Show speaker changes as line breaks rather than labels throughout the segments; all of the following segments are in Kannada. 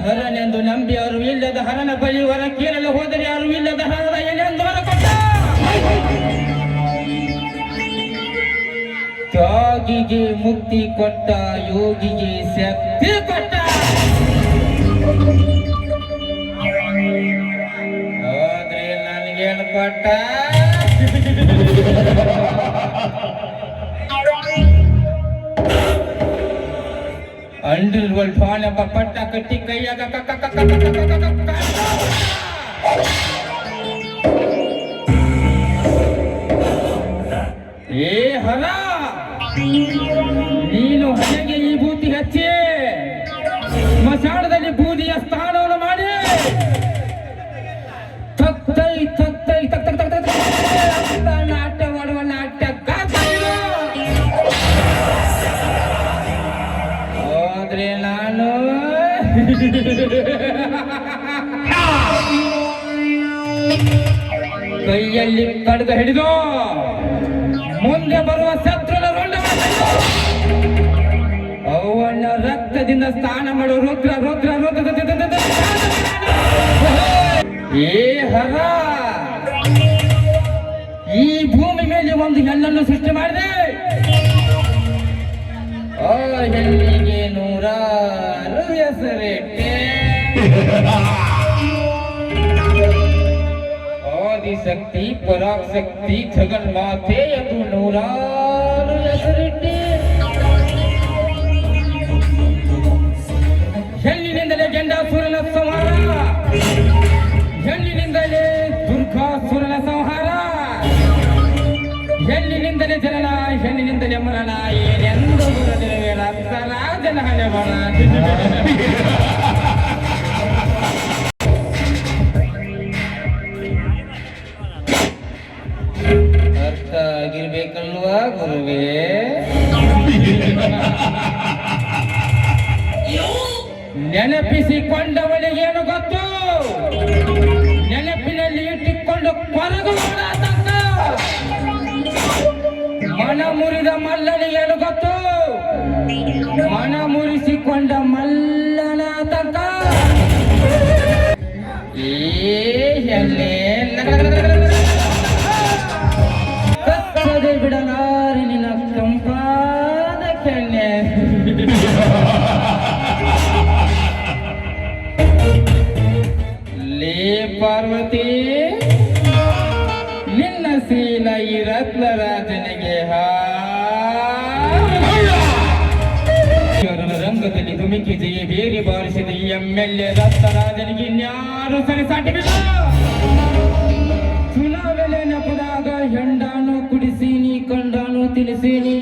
ಹರನೆಂದು ನಂಬಿ ಅವರು ಇಲ್ಲದ ಹರನ ಬಳಿ ಹೊರ ಕೇಳಲು ಹೋದರೆ ಯಾರು ಇಲ್ಲದ ಹರದ ಎಲೆಂದು ಹೊರ ಕೊಟ್ಟ. ತ್ಯಾಗಿಗೆ ಮುಕ್ತಿ ಕೊಟ್ಟ, ಯೋಗಿಗೆ ಶಕ್ತಿ ಕೊಟ್ಟ. ಹೋದ್ರೆ ನನಗೇನು ಕೊಟ್ಟ? ಅಂಡರ್ ವರ್ಲ್ಡ್ ಫಾನ್ ಎಂಬ ಪಟ್ಟ ಕಟ್ಟಿ ಕೈಯಾಗ ಏ ಹರ, ನೀನು ಹಣೆಗೆ ಈ ಬೂದಿ ಹಚ್ಚಿ ಸ್ಮಶಾನದಲ್ಲಿ ಬೂದಿಯ ಸ್ಥಾನವನ್ನು ಮಾಡಿ ತಕ್ತೈ ತಕ್ತೈ ತಕ್ ತಕ್ ತಕ್ ತಕ್ ನಾಟ್ಯ ಮಾಡುವ ನಾಟ್ಯಗಾರ ಹೋದ್ರೆ ನಾನು ಕೈಯಲ್ಲಿ ಕಡ್ಗ ಹಿಡಿದು ಮುಂದೆ ಬರುವ ಶತ್ರುನ ರುಂಡ ಅವನ ರಕ್ತದಿಂದ ಸ್ನಾನ ಮಾಡುವ ರುದ್ರ ರುದ್ರ ರುದ್ರ. ಏ ಹರ, ಈ ಭೂಮಿ ಮೇಲೆ ಒಂದು ಹೆಣ್ಣನ್ನು ಸೃಷ್ಟಿ ಮಾಡಿದೆ. ಆ ಹೆಣ್ಣಿಗೆ ನೂರಾರು ಹೆಸರಿಟ್ಟೆ. ಆದಿಶಕ್ತಿ, ಪರಾಶಕ್ತಿ, ಜಗನ್ಮಾತೆ ಎಂದು ನೂರಾರು ಹೆಸರಿಟ್ಟೆ. ಹೆಣ್ಣಿನಿಂದಲೇ ಗಂಡಾಸುರನ ಸಂಹಾರ, ಹೆಣ್ಣಿನಿಂದಲೇ ದುರ್ಗಾಸುರನ ಸಂಹಾರ, ಹೆಣ್ಣಿನಿಂದಲೇ ಜನನ, ಹೆಣ್ಣಿನಿಂದಲೇ ಮರಣ. ಏನೆಂದು ಜನ ಹಣೆ ಬರ. ಅರ್ಥ ಆಗಿರ್ಬೇಕಲ್ವಾ ಗುರುವೇ? ನೆನಪಿಸಿಕೊಂಡವನಿಗೇನು ಗೊತ್ತು? ನೆನಪಿನಲ್ಲಿ ಇಟ್ಟುಕೊಂಡು ಕೊರಗುವವನ ತಕ್ಕ. ಮನ ಮುರಿದ ಮಲ್ಲನಿಗೇನು ಗೊತ್ತು? ಮನ ಮುರಿಸಿಕೊಂಡ ಮಲ್ಲನ ತಕ್ಕ. ಕಚ್ಚದೆ ಬಿಡಲಾರಿ ನಿನ್ನ ಕಂಪಾದ ಕೆಣ್ಣೆ. ಲೇ ಪಾರ್ವತಿ, ನಿನ್ನ ಶೀಲ ಈ ರತ್ನರಾಜನಿಗೆ ರಂಗದಲ್ಲಿ ಧುಮಿಕಿ ಜಯ ಬೇರೆ ಬಾರಿಸಿದ ಈ ಎಮ್ಮೆಲ್ಲೆ ರತ್ನರಾಜನಿಗೆ ಇನ್ಯಾರು ಸರಿಸಾಟಿಲ್ಲ. ಚುನಾವಣೆ ನೆಪದಾಗ ಹೆಂಡಾನು ಕುಡಿಸೀನಿ, ಕಂಡಾನು ತಿನಿಸೀನಿ.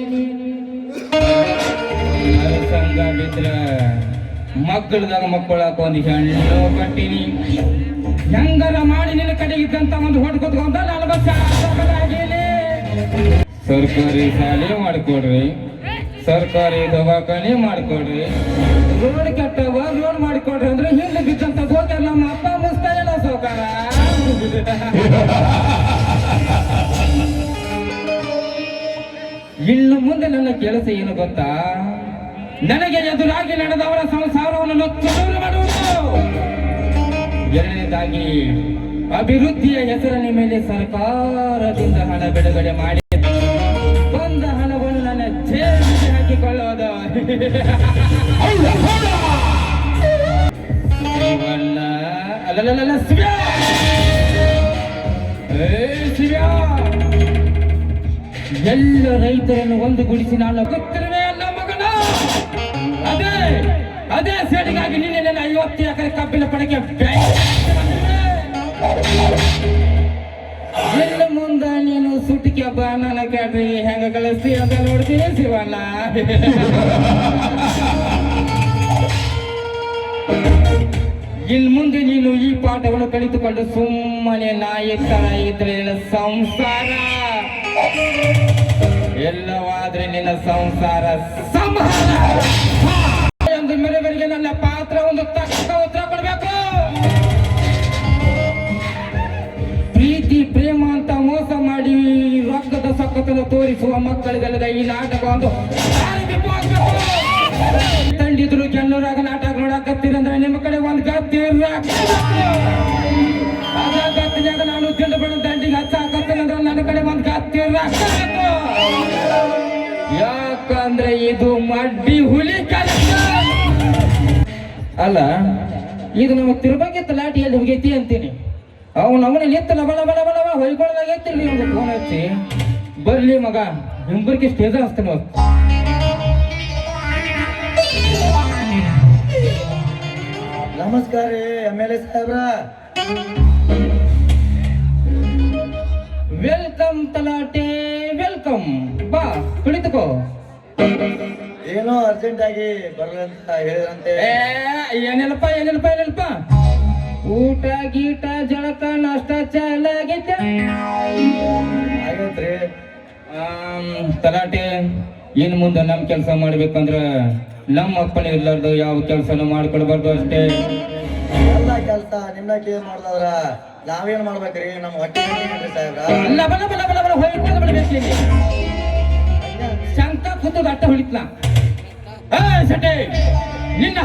ಸಂಘ ಬಿದ್ರ ಮಕ್ಕಳದಾಗ ಮಕ್ಕಳಾಕ ಒಂದು ಹೆಣ್ಣು ಕಟ್ಟಿನಿ. ಹೆಂಗರ ಮಾಡಿ ನಿನ್ನ ಕಡೆ ಇದ್ದಂತ ಒಂದು ಹೊಡ್ಕೊತ್ಕೊಂಡ 4 ವರ್ಷ ಆಗೇನಿ. ಸರ್ಕಾರಿ ಶಾಲೆ ಮಾಡಿಕೊಡ್ರಿ, ಸರ್ಕಾರಿ ದವಾಖಾನೆ ಮಾಡಿಕೊಡ್ರಿ, ರೋಡ್ ಕೆಟ್ಟವ ರೋಡ್ ಮಾಡಿಕೊಡ್ರಿ ಅಂದ್ರೆ ಹಿಂದೆ ಬಿದ್ದಂತ ಹೋಗ್ಯಾರ ನಮ್ಮ ಅಪ್ಪ ಮುಸ್ತಾ ಇಲ್ಲ ಸೌಕಾರ. ಇನ್ನು ಮುಂದೆ ನನ್ನ ಕೆಲಸ ಏನು ಗೊತ್ತಾ? ನನಗೆ ಎದುರಾಗಿ ನಡೆದವರ ಸಂಸಾರವನ್ನು ನೊಚ್ಚಲು ಮಾಡುವುದು. ಎರಡನೇದಾಗಿ ಅಭಿವೃದ್ಧಿಯ ಹೆಸರಿನ ಮೇಲೆ ಸರ್ಕಾರದಿಂದ ಹಣ ಬಿಡುಗಡೆ ಮಾಡಿ ಬಂದ ಹಣವನ್ನು ನನ್ನ ಜೇಬಿಗೆ ಹಾಕಿಕೊಳ್ಳೋದು. ಶಿವಣ್ಣ ಅಲ್ಲಲ್ಲ ಶಿವ, ಎಲ್ಲ ರೈತರನ್ನು ಒಂದುಗೂಡಿಸಿ ನಾನು ಗೊತ್ತಿರುವೆ ಅಲ್ಲ ಮಗನ. ಅದೇ ಸೇಡಿಗಾಗಿ ನಿನ್ನೆ ನನ್ನ 50 ಎಕರೆ ಕಬ್ಬಿನ ಪಡೆಗೆ ಎಲ್ಲ ಮುಂದ ನೀನು ಸುಟ್ಟಿಗೆ ಹಬ್ಬ ನನ್ನ ಕೇಳ್ರಿ ಹೆಂಗ ಕಳಿಸ್ತಿ ಅಂತ ನೋಡ್ತೀನಿ ಶಿವಣ್ಣ. ಇನ್ ಮುಂದೆ ನೀನು ಈ ಪಾಠವನ್ನು ಕಲಿತುಕೊಂಡು ಸುಮ್ಮನೆ ನಾಯಿ ತರ ಇದ್ರೆ ಸಂಸಾರ ಎಲ್ಲವಾದ್ರೆ ನಿನ್ನ ಸಂಸಾರ ಸಂಹಾರ ಎಂದು ಮೇರೆವರಿಗೆ ನನ್ನ ಪಾತ್ರ ಒಂದು ತಕ್ಕ ಉತ್ತರ ಕೊಡಬೇಕು. ಪ್ರೀತಿ ಪ್ರೇಮ ತೋರಿಸುವ ಮಕ್ಕಳಿಗೆಲ್ಲ ಈ ನಾಟಕ ಒಂದು ತಂಡಿದ್ರು ಕೆಲವರಾಗ ನಾಟಕ ನೋಡಾಕತ್ತೀರಂದ್ರೆ ನಿಮ್ಮ ಕಡೆ ಒಂದು ಗತ್ತಿರ ಗತ್ತಿನಾಗ ನಾನು ತಿಂದು ಬಿಡ ದಂಡಿಗೆ ಹಚ್ಚಾಕತ್ತೀನಂದ್ರೆ ನನ್ನ ಕಡೆ ಒಂದು ಗತ್ತಿರ ಯಾಕಂದ್ರೆ ಇದು ಮಡ್ಡಿ ಹುಲಿ ಕೆಲಸ ಅಲ್ಲ. ಇದು ನಮಗೆ ತಿರುಬಾಗಿ ತಲಾಟಿಯಲ್ಲಿ ಹೋಗೈತಿ ಅಂತೀನಿ. ಅವನ ನಿಂತು ಲಬ ಲಬ ಲಬ ಲಬ ಹೊಯ್ಕೊಳ್ಳೋದಾಗೈತಿ ನಿಮ್ಗೆ ಫೋನ್ ಹಚ್ಚಿ ಬರ್ಲಿ ಮಗ ಹಿಂಬರ್ಗೆ ಸ್ಟೇಜ್ ಹಚ್ತಾನೆ.
ನಮಸ್ಕಾರ ರೀ MLA ಸಾಹೇಬ್ರ.
ವೆಲ್ಕಮ್ ತಲಾಟೆ ವೆಲ್ಕಮ್. ಬಾ ಕುಳಿತುಕೋ.
ಏನೋ ಅರ್ಜೆಂಟ್ ಆಗಿ ಬರ್ಲಂತ ಹೇಳಿದ್ರಂತೆ.
ಏನಿಲ್ಲಪ್ಪ ಊಟ ಗೀಟ ಜಳಕ ನಾಷ್ಟ ಚಾಲ ಆಗೈತೆ
ಆಗೈತ್ರಿ.
ತಲಾಟೆ ಇನ್ ಮುಂದೆ ನಮ್ ಕೆಲಸ ಮಾಡ್ಬೇಕಂದ್ರ ನಮ್ಮ ಅಪ್ಪನ ಇರ್ಲಾರ್ದು ಯಾವ ಕೆಲಸನೂ ಮಾಡ್ಕೊಡ್ಬಾರ್ದು ಅಷ್ಟೇ.
ಎಲ್ಲ ಕೆಲಸ ನಿಮ್ಮಕ್ಕೆ ಮಾಡ್ದವ್ರ ನಾವೇನ್ ಮಾಡ್ಬೇಕ್ರಿ? ನಮ್ಮ ಹೊಟ್ಟೆ ಸಾಹೇಬ್ರ.
ಶಂಕ ಕೂತದ ಅಟ್ಟ ಹೊಳಿತ್ಲ ನಿನ್ನ